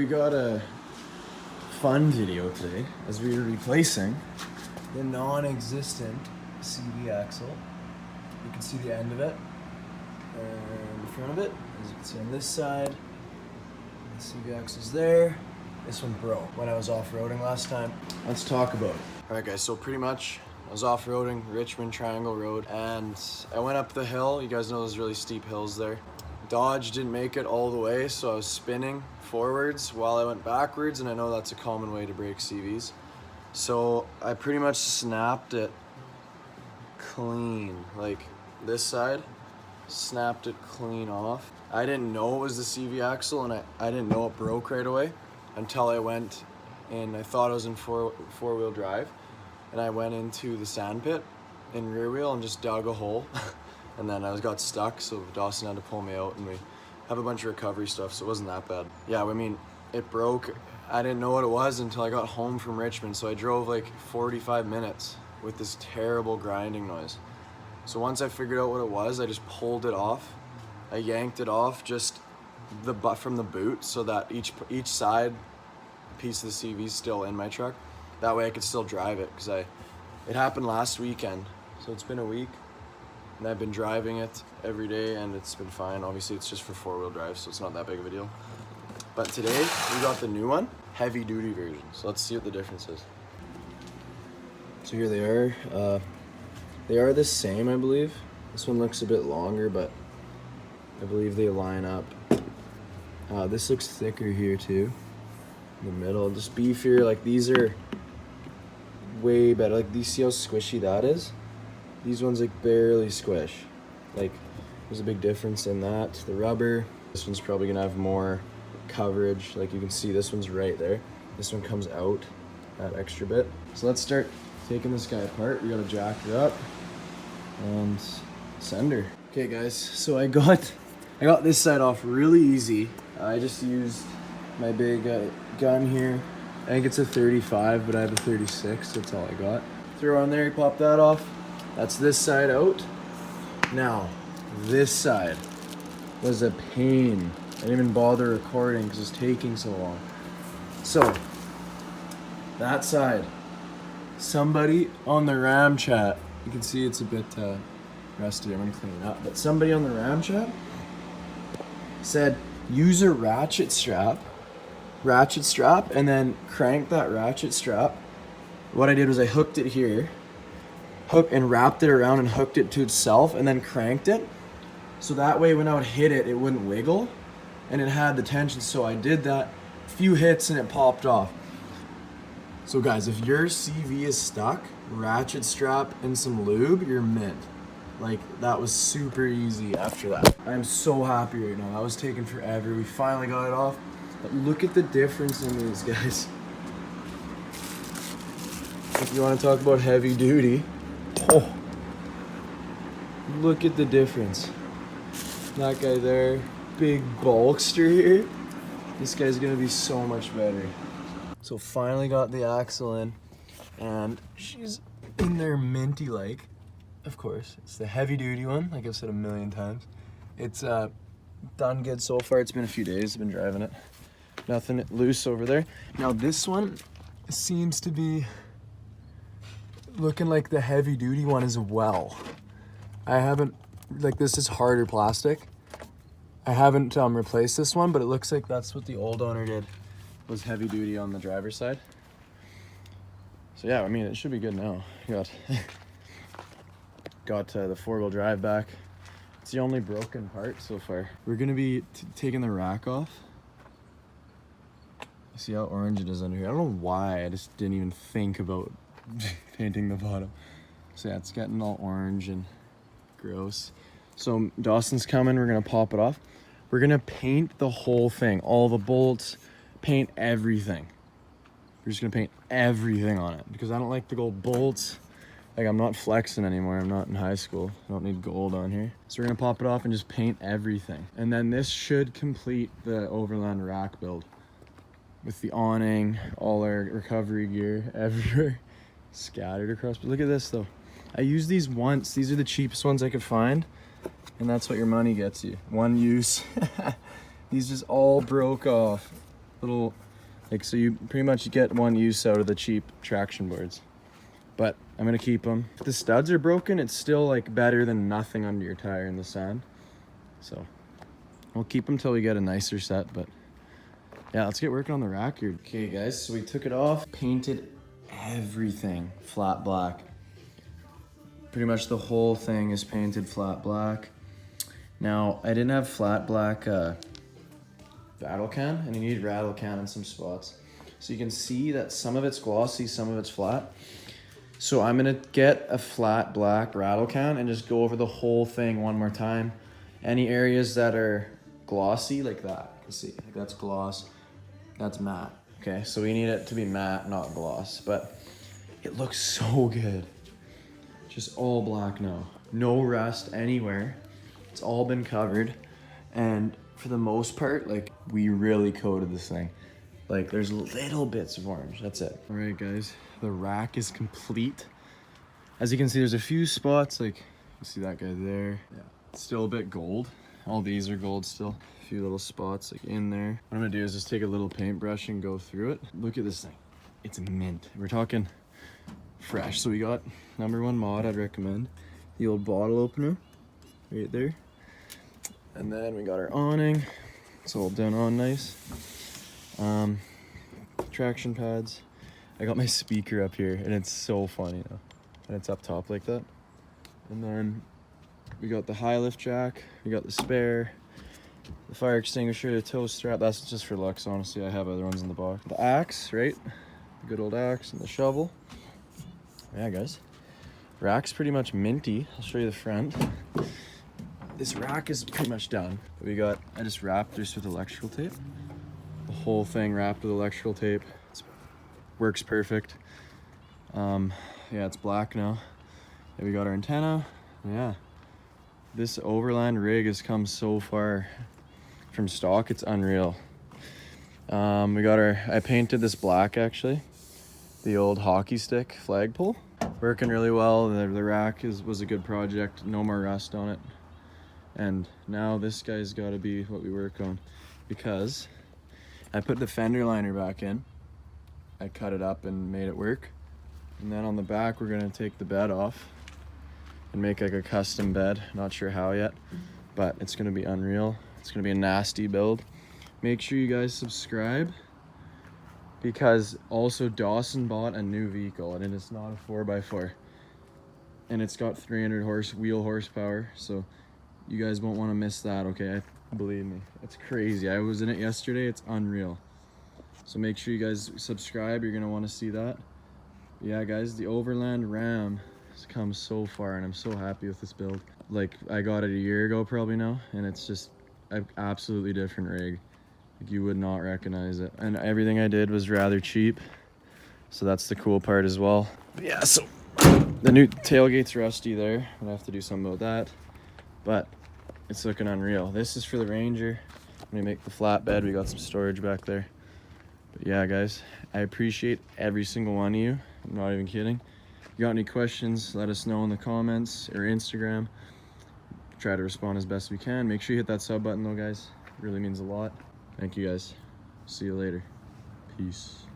got a fun video today as we are replacing the non-existent CV axle. You can see the end of it and the front of it. As you can see on this side, the CV axle's there. This one broke when I was off-roading last time. Let's talk about it. Alright guys, so pretty much I was off-roading Richmond Triangle Road and I went up the hill. You guys know those really steep hills there. Dodge didn't make it all the way, so I was spinning forwards while I went backwards, and I know that's a common way to break CVs. So I pretty much snapped it clean, like this side, snapped it clean off. I didn't know it was the CV axle, and I didn't know it broke right away until I went and I thought I was in four-wheel drive, and I went into the sand pit in rear wheel and just dug a hole. And then I got stuck, so Dawson had to pull me out, and we have a bunch of recovery stuff, so it wasn't that bad. Yeah, I mean, it broke. I didn't know what it was until I got home from Richmond, so I drove like 45 minutes with this terrible grinding noise. So once I figured out what it was, I just pulled it off. I yanked it off just from the boot so that each side piece of the CV is still in my truck. That way I could still drive it, because it happened last weekend, so it's been a week. And I've been driving it every day and it's been fine. Obviously it's just for four-wheel drive, so it's not that big of a deal. But today we got the new one, heavy duty version. So let's see what the difference is. So here they are. They are the same, I believe. This one looks a bit longer, but I believe they line up. This looks thicker here too. In the middle, just beefier. Like these are way better. Like, do you see how squishy that is? These ones like barely squish. Like, there's a big difference in that. The rubber, this one's probably gonna have more coverage. Like you can see, this one's right there. This one comes out that extra bit. So let's start taking this guy apart. We gotta jack her up and send her. Okay guys, so I got this side off really easy. I just used my big gun here. I think it's a 35, but I have a 36. That's all I got. Throw on there, pop that off. That's this side out. Now, this side was a pain. I didn't even bother recording because it's taking so long. So, that side, somebody on the Ram chat, you can see it's a bit rusty, I'm gonna clean it up, but somebody on the Ram chat said, use a ratchet strap, and then crank that ratchet strap. What I did was I hooked it here, and wrapped it around and hooked it to itself, and then cranked it. So that way when I would hit it, it wouldn't wiggle, and it had the tension. So I did that, a few hits, and it popped off. So guys, if your CV is stuck, ratchet strap and some lube, you're mint. Like, that was super easy after that. I'm so happy right now. That was taking forever. We finally got it off. But look at the difference in these guys. If you want to talk about heavy duty, oh, look at the difference. That guy there, big bulkster here. This guy's gonna be so much better. So finally got the axle in, and she's in there minty like. Of course, it's the heavy duty one, like I've said a million times. It's done good so far. It's been a few days, I've been driving it. Nothing loose over there. Now this one seems to be looking like the heavy duty one as well. I haven't, like, this is harder plastic. I haven't replaced this one, but it looks like that's what the old owner did, was heavy duty on the driver's side. So yeah, I mean, it should be good now. Got the four-wheel drive back. It's the only broken part so far. We're gonna be taking the rack off. See how orange it is under here? I don't know why, I just didn't even think about painting the bottom. So yeah, it's getting all orange and gross. So Dawson's coming, we're gonna pop it off. We're gonna paint the whole thing, all the bolts, paint everything. We're just gonna paint everything on it because I don't like the gold bolts. Like, I'm not flexing anymore, I'm not in high school. I don't need gold on here. So we're gonna pop it off and just paint everything. And then this should complete the Overland rack build. With the awning, all our recovery gear everywhere, scattered across. But look at this though. I used these once. These are the cheapest ones I could find. And that's what your money gets you. One use. These just all broke off. little, like, so you pretty much get one use out of the cheap traction boards. But I'm gonna keep them. If the studs are broken, it's still like better than nothing under your tire in the sand. So we'll keep them till we get a nicer set, but yeah, let's get working on the rack here. Okay guys, so we took it off, painted everything flat black. Pretty much the whole thing is painted flat black. Now, I didn't have flat black rattle can, and you need rattle can in some spots. So you can see that some of it's glossy, some of it's flat. So I'm gonna get a flat black rattle can and just go over the whole thing one more time. Any areas that are glossy, like that, you can see, like that's gloss, that's matte. Okay, so we need it to be matte, not gloss, but it looks so good. Just all black now. No rust anywhere. It's all been covered. And for the most part, like, we really coated this thing. Like, there's little bits of orange, that's it. All right, guys, the rack is complete. As you can see, there's a few spots, like, you see that guy there. Yeah, it's still a bit gold. All these are gold still. A few little spots, like, in there. What I'm gonna do is just take a little paintbrush and go through it. Look at this thing. It's mint. We're talking fresh. So we got #1 mod I'd recommend. The old bottle opener right there. And then we got our awning. It's all done on nice. Traction pads. I got my speaker up here and it's so funny now. And it's up top like that. And then we got the high lift jack. We got the spare. The fire extinguisher, the tow strap. That's just for looks, honestly. I have other ones in the box. The axe, right? The good old axe and the shovel. Yeah, guys. Rack's pretty much minty. I'll show you the front. This rack is pretty much done. I just wrapped this with electrical tape. The whole thing wrapped with electrical tape. It works perfect. Yeah, it's black now. Yeah, we got our antenna. Yeah. This Overland rig has come so far from stock, it's unreal. I painted this black actually. The old hockey stick flagpole. Working really well. The rack was a good project. No more rust on it. And now this guy's got to be what we work on, because I put the fender liner back in. I cut it up and made it work. And then on the back, we're gonna take the bed off and make like a custom bed. Not sure how yet, but it's gonna be unreal. It's gonna be a nasty build. Make sure you guys subscribe, because also Dawson bought a new vehicle and it's not a 4x4. And it's got 300 wheel horsepower, so you guys won't want to miss that, okay? Believe me, it's crazy. I was in it yesterday, it's unreal. So make sure you guys subscribe, you're gonna want to see that. Yeah, guys, the Overland Ram has come so far and I'm so happy with this build. Like, I got it a year ago probably now, and it's just an absolutely different rig. Like, you would not recognize it. And everything I did was rather cheap, so that's the cool part as well. But yeah, so the new tailgate's rusty there. I'm gonna have to do something about that, but it's looking unreal. This is for the Ranger. When we make the flatbed, we got some storage back there. But yeah, guys, I appreciate every single one of you. I'm not even kidding. If you got any questions, let us know in the comments or Instagram. Try to respond as best we can. Make sure you hit that sub button though, guys. It really means a lot. Thank you, guys. See you later. Peace.